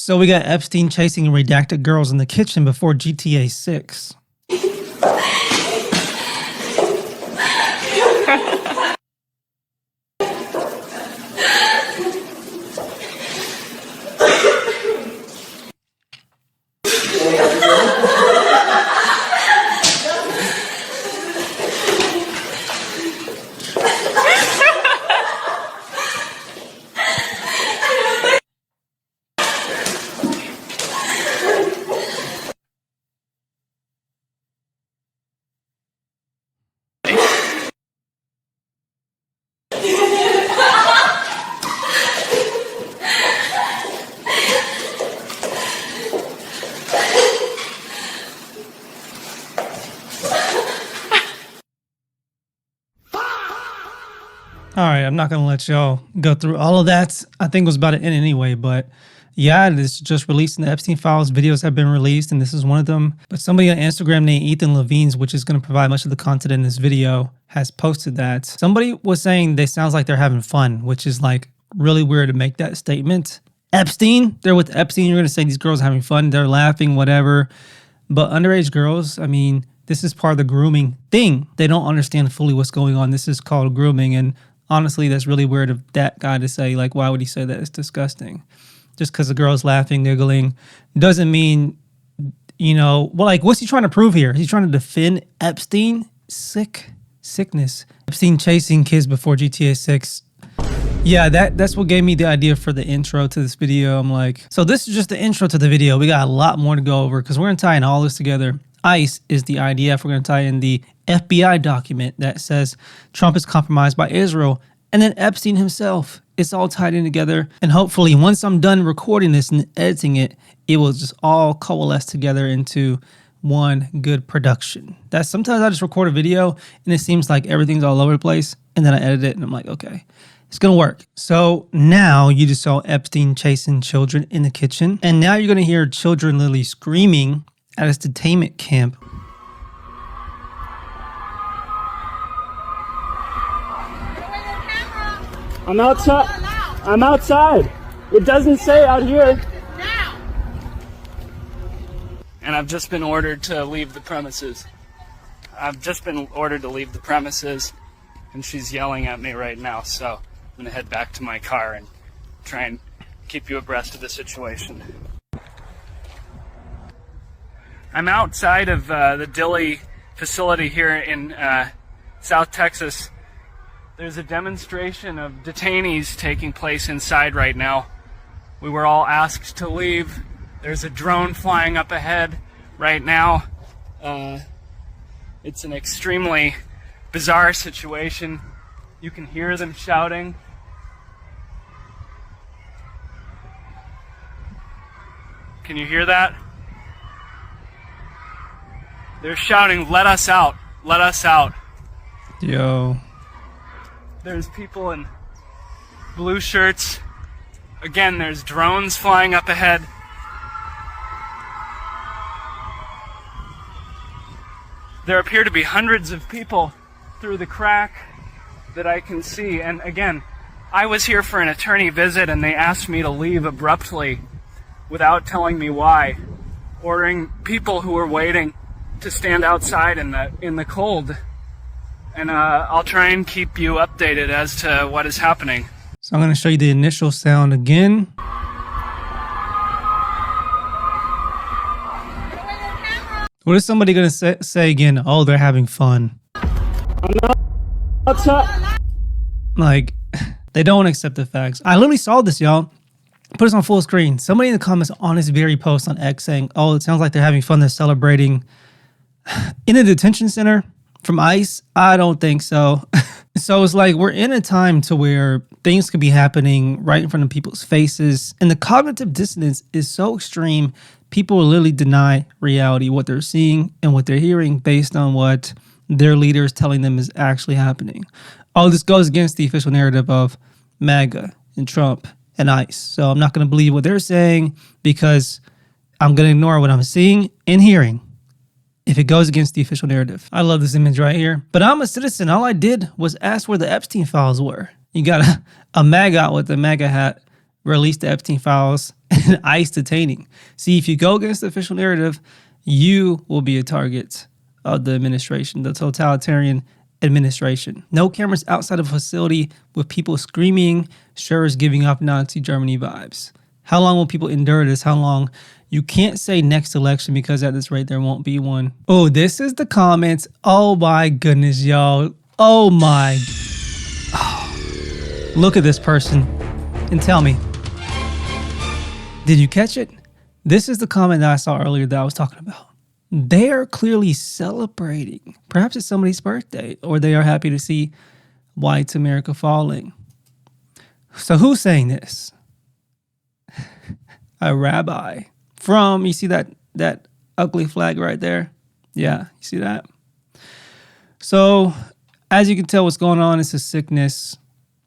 So we got Epstein chasing redacted girls in the kitchen before GTA 6. All right, I'm not going to let y'all go through all of that. I think it was about to end anyway, but yeah, this just released in the Epstein files. Videos have been released, and this is one of them. But somebody on Instagram named Ethan Levine's, which is going to provide much of the content in this video, has posted that. Somebody was saying they sounds like they're having fun, which is like really weird to make that statement. Epstein, they're with Epstein. You're going to say these girls are having fun. They're laughing, whatever. But underage girls, I mean, this is part of the grooming thing. They don't understand fully what's going on. This is called grooming, and honestly, that's really weird of that guy to say. Like, why would he say that? It's disgusting. Just because the girl's laughing, giggling, doesn't mean, you know, well, like, what's he trying to prove here? He's trying to defend Epstein? Sickness. Epstein chasing kids before GTA 6. Yeah, that's what gave me the idea for the intro to this video. I'm like, so this is just the intro to the video. We got a lot more to go over because we're going to tie in all this together. ICE is the IDF. We're going to tie in the FBI document that says Trump is compromised by Israel, and then Epstein himself. It's all tied in together, and hopefully once I'm done recording this and editing it, it will just all coalesce together into one good production. That's sometimes I just record a video and it seems like everything's all over the place, and then I edit it and I'm like, okay, it's gonna work. So now you just saw Epstein chasing children in the kitchen, and now you're gonna hear children literally screaming at his detainment camp. I'm outside. I'm outside. It doesn't say out here. Now. And I've just been ordered to leave the premises. And she's yelling at me right now, so I'm gonna head back to my car and try and keep you abreast of the situation. I'm outside of the Dilley facility here in South Texas. There's a demonstration of detainees taking place inside right now. We were all asked to leave. There's a drone flying up ahead right now. It's an extremely bizarre situation. You can hear them shouting. Can you hear that? They're shouting, "Let us out, let us out." Yo. There's people in blue shirts. Again, there's drones flying up ahead. There appear to be hundreds of people through the crack that I can see. And again, I was here for an attorney visit and they asked me to leave abruptly without telling me why, ordering people who were waiting to stand outside in the cold. And I'll try and keep you updated as to what is happening. So I'm going to show you the initial sound again. What is somebody going to say again? Oh, they're having fun. I'm outside. Like, they don't accept the facts. I literally saw this, y'all. Put this on full screen. Somebody in the comments on this very post on X saying, oh, it sounds like they're having fun. They're celebrating in a detention center from ICE. I don't think so. So it's like we're in a time to where things could be happening right in front of people's faces. And the cognitive dissonance is so extreme. People will literally deny reality, what they're seeing and what they're hearing based on what their leaders telling them is actually happening. All this goes against the official narrative of MAGA and Trump and ICE. So I'm not going to believe what they're saying because I'm going to ignore what I'm seeing and hearing if it goes against the official narrative. I love this image right here. But I'm a citizen. All I did was ask where the Epstein files were. You got a MAGA with a MAGA hat released the Epstein files. and ICE detaining. See, if you go against the official narrative, you will be a target of the administration, the totalitarian administration. No cameras outside of a facility with people screaming, sure as giving off Nazi Germany vibes. How long will people endure this? How long? You can't say next election because at this rate there won't be one. Oh, this is the comments. Oh my goodness, y'all. Oh my. Oh. Look at this person and tell me. Did you catch it? This is the comment that I saw earlier that I was talking about. They are clearly celebrating. Perhaps it's somebody's birthday, or they are happy to see white America falling. So who's saying this? A rabbi from, you see that ugly flag right there? Yeah, you see that? So as you can tell, what's going on is a sickness,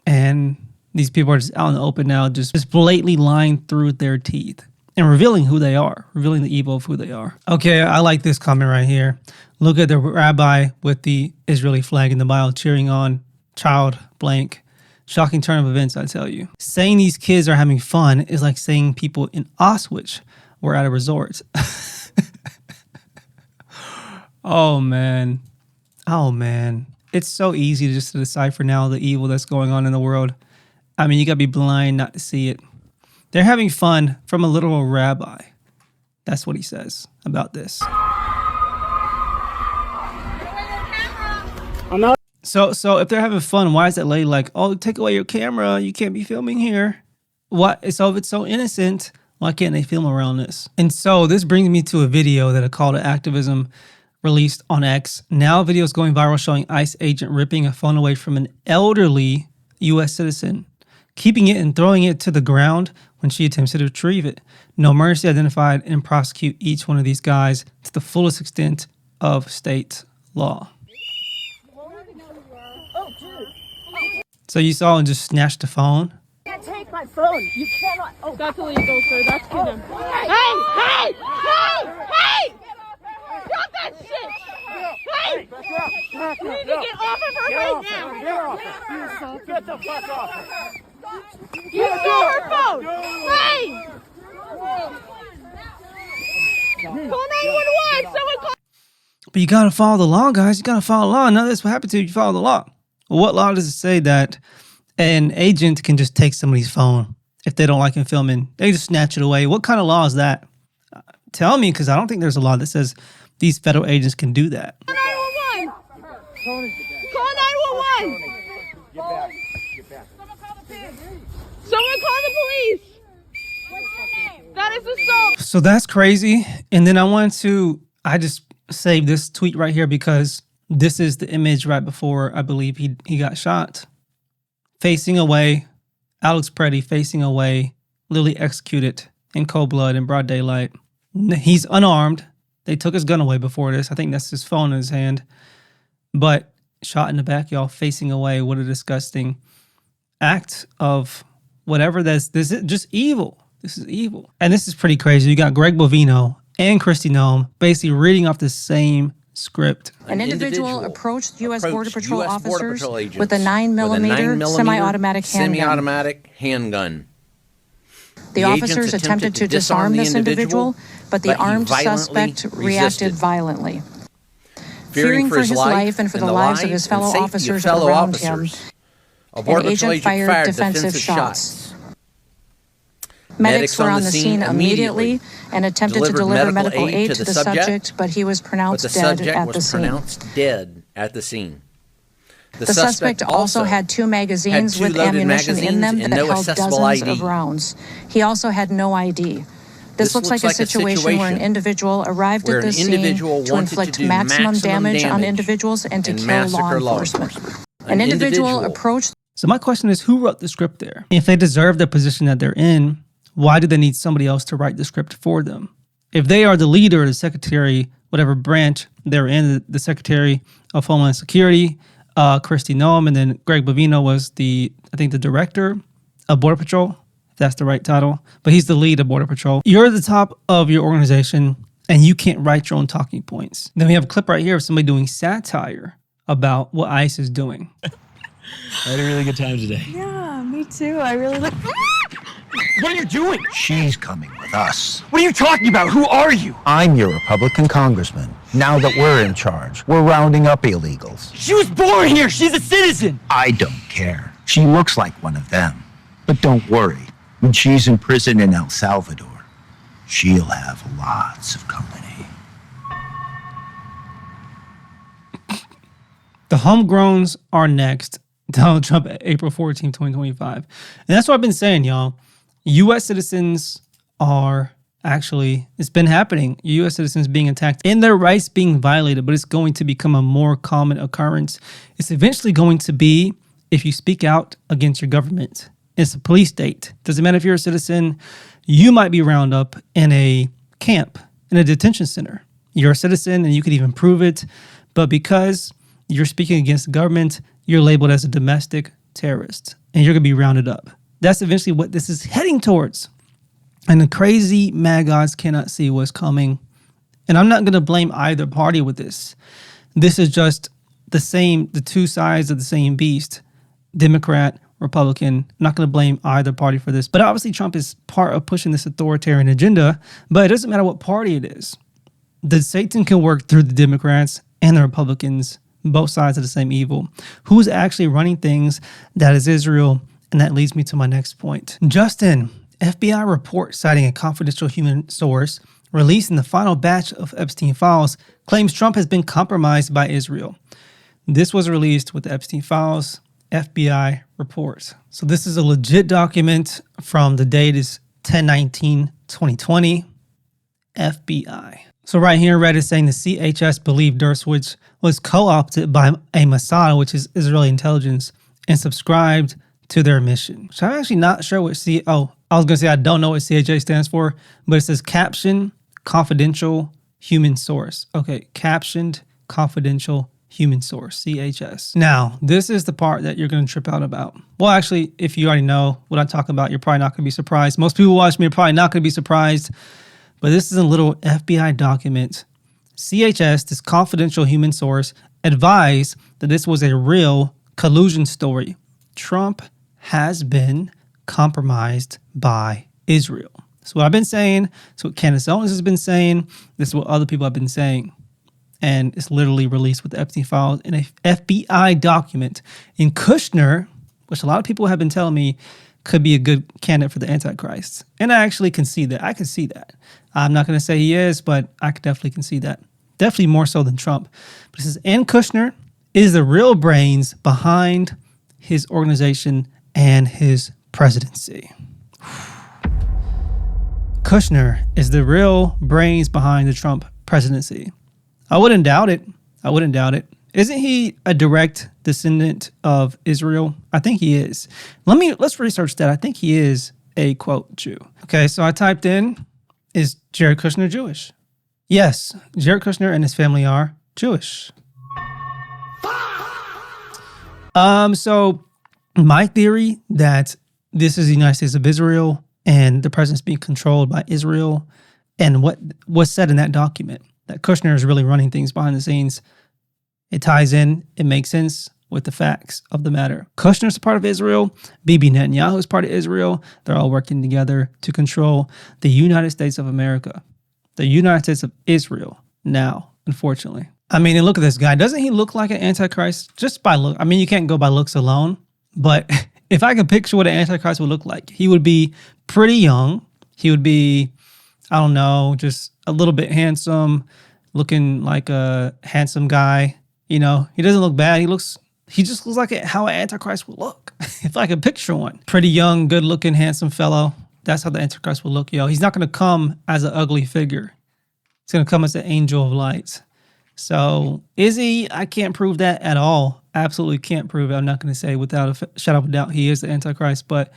and these people are just out in the open now, just blatantly lying through their teeth and revealing who they are, revealing the evil of who they are. Okay, I like this comment right here. Look at the rabbi with the Israeli flag in the Bible cheering on child blank. Shocking turn of events, I tell you. Saying these kids are having fun is like saying people in Auschwitz were at a resort. Oh, man. Oh, man. It's so easy just to decipher now the evil that's going on in the world. I mean, you got to be blind not to see it. They're having fun from a literal rabbi. That's what he says about this. I'm not. So if they're having fun, why is that lady like, oh, take away your camera. You can't be filming here. What? So if it's so innocent, why can't they film around this? And so this brings me to a video that a call to activism released on X. Now a video is going viral showing ICE agent ripping a phone away from an elderly U.S. citizen, keeping it and throwing it to the ground when she attempts to retrieve it. No mercy, identified and prosecute each one of these guys to the fullest extent of state law. So you saw him just snatch the phone? You can't take my phone. You cannot. Oh, That's illegal, sir. That's kidnapping. Hey! Stop that shit! Hey! You need to get off of her right now! Get off. Get the fuck off. You stole her phone! Hey! Call 911! Someone call. But you gotta follow the law, guys. You gotta follow the law. None of this will happen to you if you follow the law. Well, what law does it say that an agent can just take somebody's phone if they don't like him filming? They just snatch it away. What kind of law is that? Tell me, because I don't think there's a law that says these federal agents can do that. Call 911! Call 911! Get back. Get back. Someone call the police! That is assault! So that's crazy. And then I just saved this tweet right here because this is the image right before I believe he got shot. Facing away, Alex Preddy facing away, literally executed in cold blood in broad daylight. He's unarmed. They took his gun away before this. I think that's his phone in his hand. But shot in the back, y'all, facing away. What a disgusting act of whatever this is just evil. This is evil. And this is pretty crazy. You got Greg Bovino and Kristi Noem basically reading off the same script. An individual approached U.S. Border Patrol officers with a 9mm semi-automatic handgun. The officers attempted to disarm this individual, but the armed suspect reacted violently. Fearing for his life and for the lives of his fellow officers around him, an agent fired defensive shots. Medics were on the scene immediately and attempted to deliver medical aid to the subject, but he was pronounced dead at the scene. The suspect also had 2 magazines with ammunition in them that held dozens of rounds. He also had no ID. This looks like a situation where an individual arrived at the scene to inflict maximum damage on individuals and to kill law enforcement. An individual approached. So my question is, who wrote the script there? If they deserve the position that they're in, why do they need somebody else to write the script for them? If they are the leader, the secretary, whatever branch they're in, the Secretary of Homeland Security, Kristi Noem, and then Greg Bovino was the director of Border Patrol, if that's the right title. But he's the lead of Border Patrol. You're at the top of your organization, and you can't write your own talking points. Then we have a clip right here of somebody doing satire about what ICE is doing. I had a really good time today. Yeah, me too. I really look. What are you doing? She's coming with us. What are you talking about? Who are you? I'm your Republican congressman. Now that we're in charge, we're rounding up illegals. She was born here. She's a citizen. I don't care. She looks like one of them. But don't worry. When she's in prison in El Salvador, she'll have lots of company. The homegrowns are next. Donald Trump, April 14, 2025. And that's what I've been saying, y'all. U.S. citizens are actually, it's been happening. U.S. citizens being attacked and their rights being violated, but it's going to become a more common occurrence. It's eventually going to be if you speak out against your government. It's a police state. Doesn't matter if you're a citizen, you might be rounded up in a camp, in a detention center. You're a citizen and you could even prove it, but because you're speaking against the government, you're labeled as a domestic terrorist and you're going to be rounded up. That's eventually what this is heading towards. And the crazy mad gods cannot see what's coming. And I'm not going to blame either party with this. This is just the two sides of the same beast, Democrat, Republican. I'm not going to blame either party for this. But obviously Trump is part of pushing this authoritarian agenda, but it doesn't matter what party it is. The Satan can work through the Democrats and the Republicans, both sides of the same evil. Who's actually running things? That is Israel. And that leads me to my next point. Justin, FBI report citing a confidential human source released in the final batch of Epstein files claims Trump has been compromised by Israel. This was released with the Epstein files FBI report. So this is a legit document from the date is 10/19/2020, FBI. So right here, Reddit is saying the CHS believed Dershowitz was co-opted by a Mossad, which is Israeli intelligence, and subscribed to their mission. So I'm actually not sure what I was going to say I don't know what CHS stands for, but it says Caption Confidential Human Source. Okay, Captioned Confidential Human Source, CHS. Now, this is the part that you're going to trip out about. Well, actually, if you already know what I'm talking about, you're probably not going to be surprised. Most people watch me are probably not going to be surprised. But this is a little FBI document. CHS, this confidential human source, advised that this was a real collusion story. Trump has been compromised by Israel. That's what I've been saying. That's what Candace Owens has been saying. This is what other people have been saying. And it's literally released with the Epstein files in a FBI document. In Kushner, which a lot of people have been telling me could be a good candidate for the Antichrist. And I actually can see that. I can see that. I'm not going to say he is, but I definitely can see that. Definitely more so than Trump. But it says, and Kushner is the real brains behind his organization and his presidency. Kushner is the real brains behind the Trump presidency. I wouldn't doubt it. I wouldn't doubt it. Isn't he a direct descendant of Israel? I think he is. Let's research that. I think he is a, quote, Jew. Okay, so I typed in, is Jared Kushner Jewish? Yes, Jared Kushner and his family are Jewish. So my theory that this is the United States of Israel and the president's being controlled by Israel and what was said in that document, that Kushner is really running things behind the scenes. It ties in, it makes sense with the facts of the matter. Kushner's a part of Israel. Bibi Netanyahu is part of Israel. They're all working together to control the United States of America. The United States of Israel now, unfortunately. I mean, and look at this guy. Doesn't he look like an Antichrist? Just by look. I mean, you can't go by looks alone. But if I could picture what an Antichrist would look like, he would be pretty young. He would be, I don't know, just a little bit handsome, looking like a handsome guy. You know, he doesn't look bad. He just looks like how an Antichrist would look. If I could picture one. Pretty young, good looking, handsome fellow. That's how the Antichrist will look, yo. He's not going to come as an ugly figure. He's going to come as an angel of light. So is he? I can't prove that at all. Absolutely can't prove it. I'm not going to say without a shadow of a doubt he is the Antichrist, but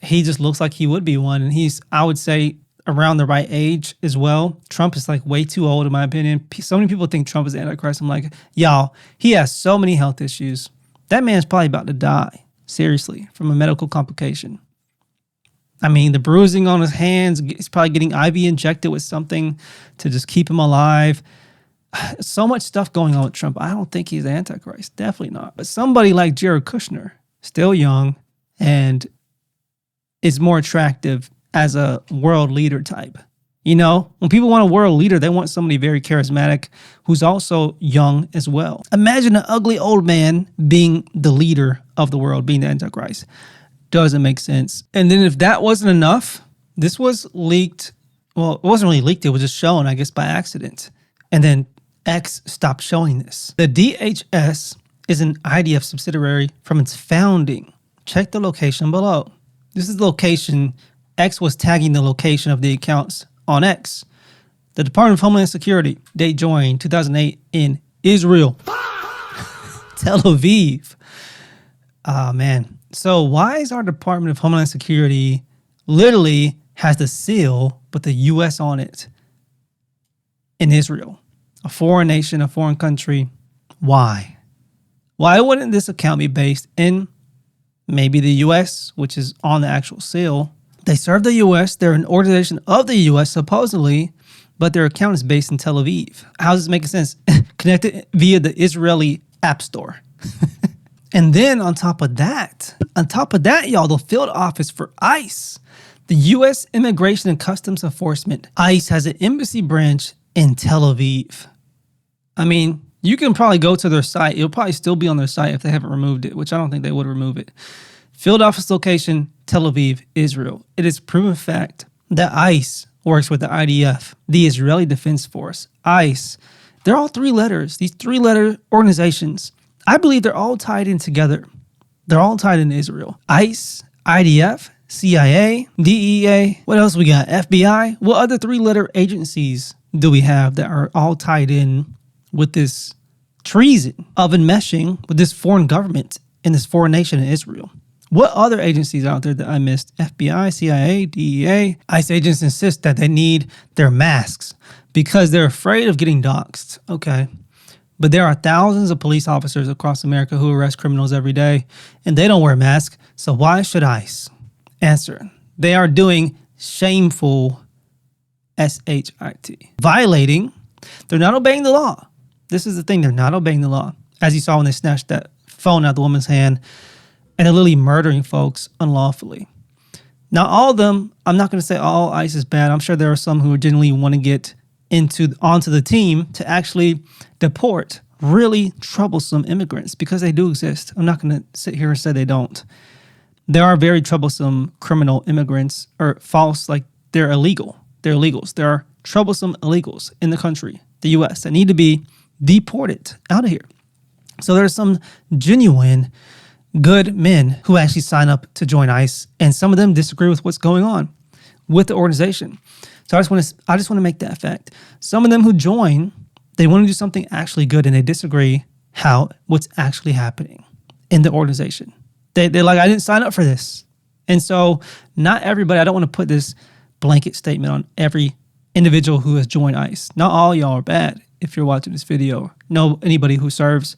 he just looks like he would be one. And he's, I would say, around the right age as well. Trump is like way too old in my opinion. So many people think Trump is the Antichrist. I'm like, y'all, he has so many health issues. That man's probably about to die, seriously, from a medical complication. I mean, the bruising on his hands, he's probably getting IV injected with something to just keep him alive. So much stuff going on with Trump. I don't think he's the Antichrist. Definitely not. But somebody like Jared Kushner, still young, and is more attractive as a world leader type. You know, when people want a world leader, they want somebody very charismatic who's also young as well. Imagine an ugly old man being the leader of the world, being the antichrist. Doesn't make sense. And then if that wasn't enough, this was leaked. Well, it wasn't really leaked. It was just shown, I guess, by accident. And then X stopped showing this. The DHS is an IDF subsidiary from its founding. Check the location below. This is the location. X was tagging the location of the accounts on X. The Department of Homeland Security, they joined 2008 in Israel. Tel Aviv. Ah, man. So why is our Department of Homeland Security literally has the seal with the U.S. on it in Israel? A foreign nation, a foreign country. Why? Why wouldn't this account be based in maybe the U.S., which is on the actual seal? They serve the U.S. They're an organization of the U.S. supposedly, but their account is based in Tel Aviv. How does this make sense? Connected via the Israeli App Store. And then on top of that, y'all, the field office for ICE, the U.S. Immigration and Customs Enforcement, ICE has an embassy branch in Tel Aviv. I mean, you can probably go to their site. It'll probably still be on their site if they haven't removed it, which I don't think they would remove it. Field office location, Tel Aviv, Israel. It is proven fact that ICE works with the IDF, the Israeli Defense Force, ICE. They're all three letters. These three-letter organizations, I believe they're all tied in together. They're all tied in Israel. ICE, IDF, CIA, DEA. What else we got? FBI. What other three-letter agencies do we have that are all tied in with this treason of enmeshing with this foreign government in this foreign nation in Israel? What other agencies out there that I missed? FBI, CIA, DEA. ICE agents insist that they need their masks because they're afraid of getting doxxed. Okay. But there are thousands of police officers across America who arrest criminals every day, and they don't wear masks. So why should ICE? Answer. They are doing shameful SHIT. Violating. They're not obeying the law. This is the thing. They're not obeying the law. As you saw when they snatched that phone out of the woman's hand, and they're literally murdering folks unlawfully. Now, all of them, I'm not going to say all ICE is bad. I'm sure there are some who genuinely want to get onto the team to actually deport really troublesome immigrants because they do exist. I'm not going to sit here and say they don't. There are very troublesome criminal immigrants or false, like they're illegal. They're illegals. There are troublesome illegals in the country, the U.S., that need to be deported out of here. So there's some genuine good men who actually sign up to join ICE, and some of them disagree with what's going on with the organization. So I just want to make that fact. Some of them who join, they want to do something actually good, and they disagree what's actually happening in the organization. They're like, I didn't sign up for this. And so not everybody, I don't want to put this blanket statement on every individual who has joined ICE. Not all y'all are bad if you're watching this video. Know anybody who serves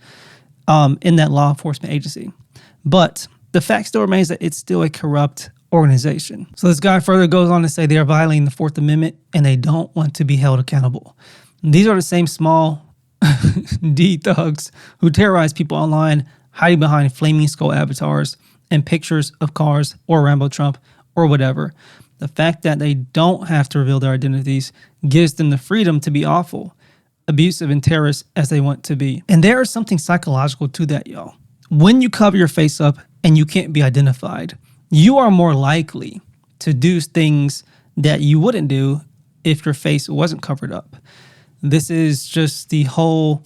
in that law enforcement agency. But the fact still remains that it's still a corrupt organization. So this guy further goes on to say they are violating the Fourth Amendment and they don't want to be held accountable. These are the same small D thugs who terrorize people online, hiding behind flaming skull avatars and pictures of cars or Rambo Trump or whatever. The fact that they don't have to reveal their identities gives them the freedom to be awful, abusive, and terrorist as they want to be. And there is something psychological to that, y'all. When you cover your face up and you can't be identified, you are more likely to do things that you wouldn't do if your face wasn't covered up. This is just the whole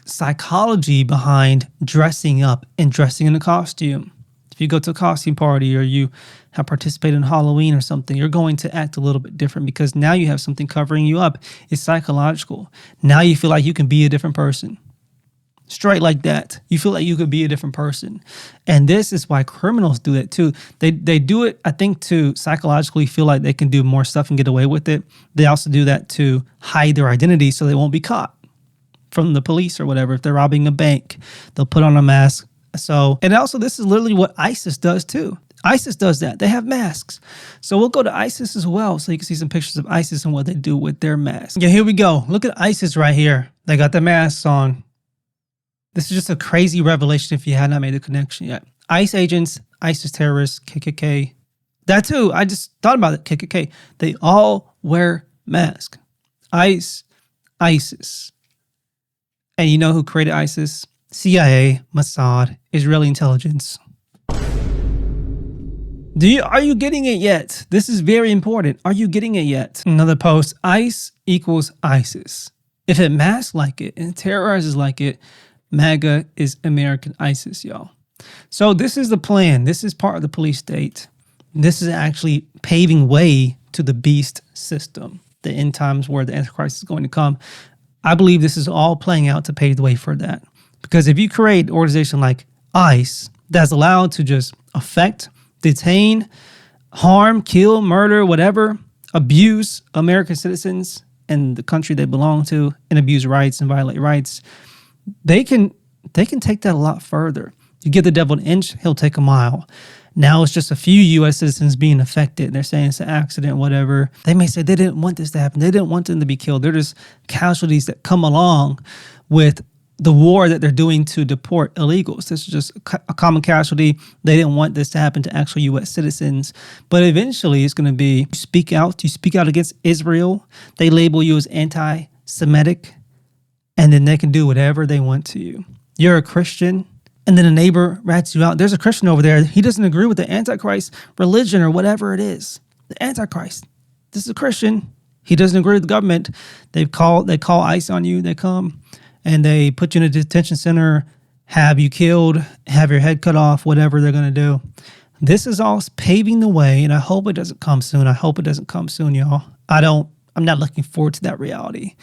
psychology behind dressing up and dressing in a costume. If you go to a costume party or you have participated in Halloween or something, you're going to act a little bit different because now you have something covering you up. It's psychological. Now you feel like you can be a different person. Straight like that. You feel like you could be a different person. And this is why criminals do it too. They do it, I think, to psychologically feel like they can do more stuff and get away with it. They also do that to hide their identity so they won't be caught from the police or whatever. If they're robbing a bank, they'll put on a mask. So, and also this is literally what ISIS does too. ISIS does that. They have masks. So we'll go to ISIS as well so you can see some pictures of ISIS and what they do with their masks. Yeah, here we go. Look at ISIS right here. They got the masks on. This is just a crazy revelation if you had not made the connection yet. ICE agents, ISIS terrorists, KKK, That too. I just thought about it. KKK. They all wear masks. ICE, ISIS. And you know who created ISIS? CIA, Mossad, Israeli intelligence. Are you getting it yet? This is very important. Are you getting it yet? Another post. ICE equals ISIS. If it masks like it and terrorizes like it, MAGA is American ISIS, y'all. So this is the plan. This is part of the police state. This is actually paving way to the beast system, the end times where the Antichrist is going to come. I believe this is all playing out to pave the way for that. Because if you create an organization like ICE that's allowed to just affect, detain, harm, kill, murder, whatever, abuse American citizens and the country they belong to, and abuse rights and violate rights, they can take that a lot further. You give the devil an inch, he'll take a mile. Now it's just a few U.S. citizens being affected. They're saying it's an accident, whatever. They may say they didn't want this to happen. They didn't want them to be killed. They're just casualties that come along with the war that they're doing to deport illegals. This is just a common casualty. They didn't want this to happen to actual U.S. citizens. But eventually it's going to be, you speak out against Israel. They label you as anti-Semitic, and then they can do whatever they want to you. You're a Christian, and then a neighbor rats you out. There's a Christian over there. He doesn't agree with the Antichrist religion or whatever it is. The Antichrist. This is a Christian. He doesn't agree with the government. They call ICE on you. They come and they put you in a detention center, have you killed, have your head cut off, whatever they're going to do. This is all paving the way, and I hope it doesn't come soon. I hope it doesn't come soon, y'all. I'm not looking forward to that reality.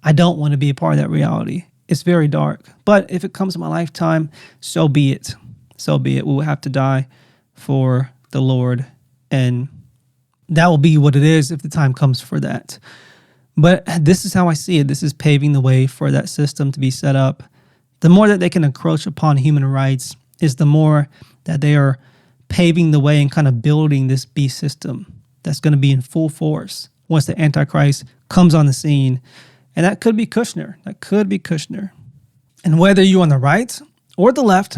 I don't want to be a part of that reality. It's very dark. But if it comes in my lifetime, so be it. So be it. We will have to die for the Lord. And that will be what it is if the time comes for that. But this is how I see it. This is paving the way for that system to be set up. The more that they can encroach upon human rights is the more that they are paving the way and kind of building this beast system that's going to be in full force once the Antichrist comes on the scene. And that could be Kushner. That could be Kushner. And whether you're on the right or the left,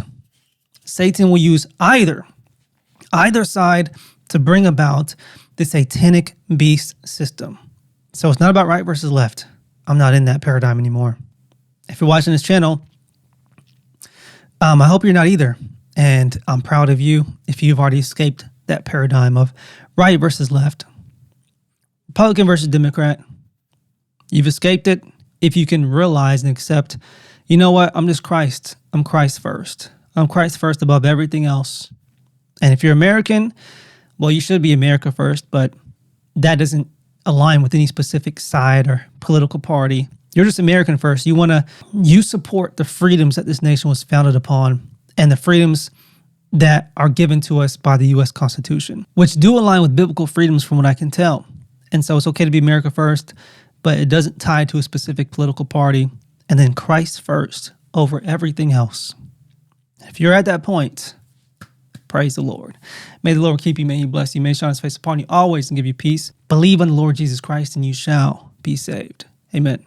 Satan will use either side to bring about the satanic beast system. So it's not about right versus left. I'm not in that paradigm anymore. If you're watching this channel, I hope you're not either. And I'm proud of you if you've already escaped that paradigm of right versus left, Republican versus Democrat. You've escaped it if you can realize and accept, you know what, I'm just Christ. I'm Christ first. I'm Christ first above everything else. And if you're American, well, you should be America first, but that doesn't align with any specific side or political party. You're just American first. You support the freedoms that this nation was founded upon and the freedoms that are given to us by the U.S. Constitution, which do align with biblical freedoms from what I can tell. And so it's okay to be America first, but it doesn't tie to a specific political party. And then Christ first over everything else. If you're at that point, praise the Lord. May the Lord keep you. May he bless you. May he shine his face upon you always and give you peace. Believe on the Lord Jesus Christ and you shall be saved. Amen.